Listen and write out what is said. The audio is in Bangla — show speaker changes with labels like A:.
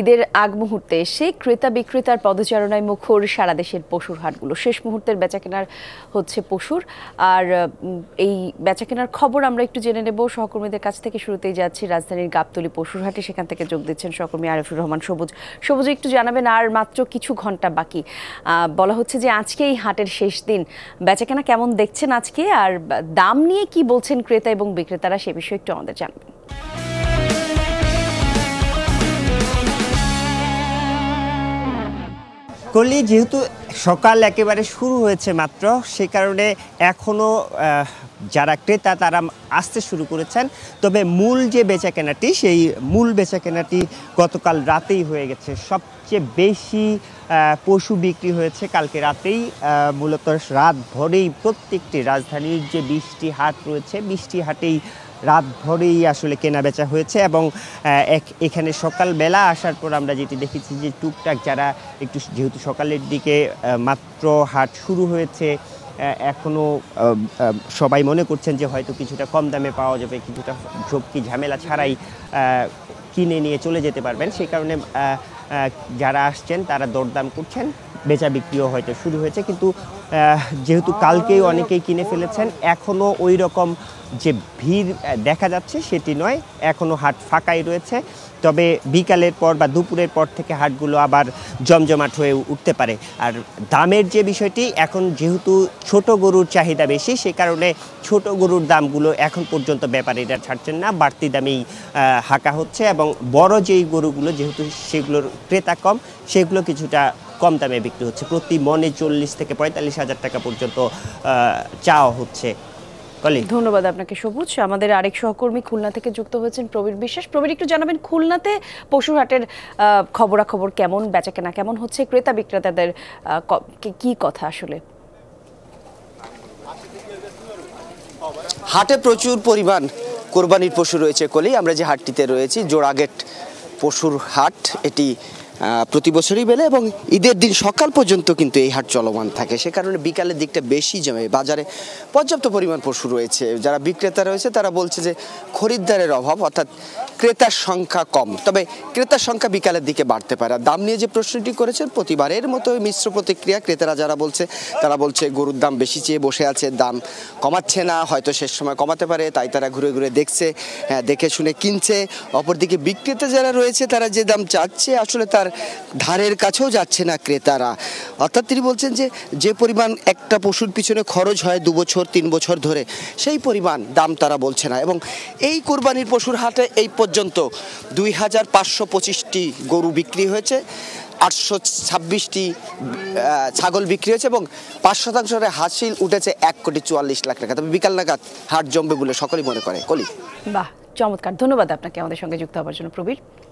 A: ঈদের আগ মুহূর্তে এসে ক্রেতা বিক্রেতার পদচারণায় মুখর সারা দেশের পশুর হাটগুলো। শেষ মুহূর্তের বেচাকেনার হচ্ছে পশুর। আর এই বেচাকেনার খবর আমরা একটু জেনে নেব সহকর্মীদের কাছ থেকে। শুরুতেই যাচ্ছি রাজধানীর গাবতলী পশুর হাটে, সেখান থেকে যোগ দিচ্ছেন সহকর্মী আরিফুর রহমান সবুজ। সবুজ, একটু জানাবেন, আর মাত্র কিছু ঘন্টা বাকি, বলা হচ্ছে যে আজকে এই হাটের শেষ দিন, বেচাকেনা কেমন দেখছেন আজকে, আর দাম নিয়ে কি বলছেন ক্রেতা এবং বিক্রেতারা, সে বিষয়ে একটু আমাদের জানাবেন।
B: কলি, যেহেতু সকাল একেবারে শুরু হয়েছে মাত্র, সে কারণে এখনও যারা ক্রেতা তারা আসতে শুরু করেছেন। তবে মূল যে বেচাকেনাটি, সেই মূল বেচাকেনাটি গতকাল রাতেই হয়ে গেছে। সবচেয়ে বেশি পশু বিক্রি হয়েছে কালকে রাতেই। মূলত রাত ভরেই প্রত্যেকটি রাজধানীর যে 20টি হাট রয়েছে, 20টি হাটেই রাত ভরেই আসলে কেনা বেচা হয়েছে। এবং এখানে সকালবেলা আসার পর আমরা যেটি দেখেছি যে টুকটাক যারা একটু, যেহেতু সকালের দিকে মাত্র হাট শুরু হয়েছে, এখনও সবাই মনে করছেন যে হয়তো কিছুটা কম দামে পাওয়া যাবে, কিছুটা ঝক্কি ঝামেলা ছাড়াই কিনে নিয়ে চলে যেতে পারবেন। সেই কারণে যারা আসছেন তারা দরদাম করছেন, বেচা বিক্রিও হয়তো শুরু হয়েছে। কিন্তু যেহেতু কালকেই অনেকেই কিনে ফেলেছেন, এখনও ওই রকম যে ভিড় দেখা যাচ্ছে সেটি নয়, এখনও হাট ফাঁকাই রয়েছে। তবে বিকালের পর বা দুপুরের পর থেকে হাটগুলো আবার জমজমাট হয়ে উঠতে পারে। আর দামের যে বিষয়টি, এখন যেহেতু ছোট গরুর চাহিদা বেশি, সে কারণে ছোট গরুর দামগুলো এখন পর্যন্ত ব্যাপারীরা ছাড়ছেন না, বাড়তি দামেই হাঁকা হচ্ছে। এবং বড় যেই গরুগুলো, যেহেতু সেগুলোর ক্রেতা কম, সেগুলো কিছুটা কম দামে বিক্রি হচ্ছে। প্রতি মনে 40 থেকে 45 হাজার টাকা পর্যন্ত চাওয়া হচ্ছে।
A: ধন্যবাদ আপনাকে সবুজ। আমাদের আরেক সহকর্মী খুলনা থেকে যুক্ত হয়েছেন প্রবীর বিশ্বাস। প্রবীর, একটু জানাবেন খুলনাতে পশুর হাটের খবরাখবর কেমন, বেচাকেনা কেমন হচ্ছে, ক্রেতা বিক্রেতাদের কি কথা আসলে?
C: হাটে প্রচুর পরিমাণ কোরবানির পশু রয়েছে কলি। আমরা যে হাটটিতে রয়েছি, জোড়াগেট পশুর হাট, এটি প্রতি বছরই মেলে এবং ঈদের দিন সকাল পর্যন্ত কিন্তু এই হাট চলমান থাকে। সে কারণে বিকালের দিকটা বেশি জমে। বাজারে পর্যাপ্ত পরিমাণ পশু রয়েছে। যারা বিক্রেতা রয়েছে তারা বলছে যে খরিদ্দারের অভাব, অর্থাৎ ক্রেতার সংখ্যা কম। তবে ক্রেতার সংখ্যা বিকালের দিকে বাড়তে পারে। দাম নিয়ে যে প্রশ্নটি করেছেন, প্রতিবারের মতো মিশ্র প্রতিক্রিয়া। ক্রেতারা যারা বলছে, তারা বলছে গরুর দাম বেশি চেয়ে বসে আছে, দাম কমাচ্ছে না, হয়তো শেষ সময় কমাতে পারে, তাই তারা ঘুরে ঘুরে দেখছে, দেখে শুনে কিনছে। অপরদিকে বিক্রেতা যারা রয়েছে, তারা যে দাম চাচ্ছে আসলে তার ধারের কাছেও যাচ্ছে না ক্রেতারা। অর্থাৎ তিনি বলছেন যে যে পরিমাণ একটা পশুর পিছনে খরচ হয় 2 বছর 3 বছর ধরে, সেই পরিমাণ দাম তারা বলছে না। এবং এই কোরবানির পশুর হাটে এই পর্যন্ত 2525টি গরু বিক্রি হয়েছে, 826টি ছাগল বিক্রি হয়েছে এবং 5% হাসিল উঠেছে 1,44,00,000 টাকা। তবে বিকাল নাগাদ হাট জমবে বলে সকলেই মনে করে। কলি,
A: বাহ, চমৎকার। ধন্যবাদ আপনাকে আমাদের সঙ্গে যুক্ত হওয়ার জন্য প্রবীর।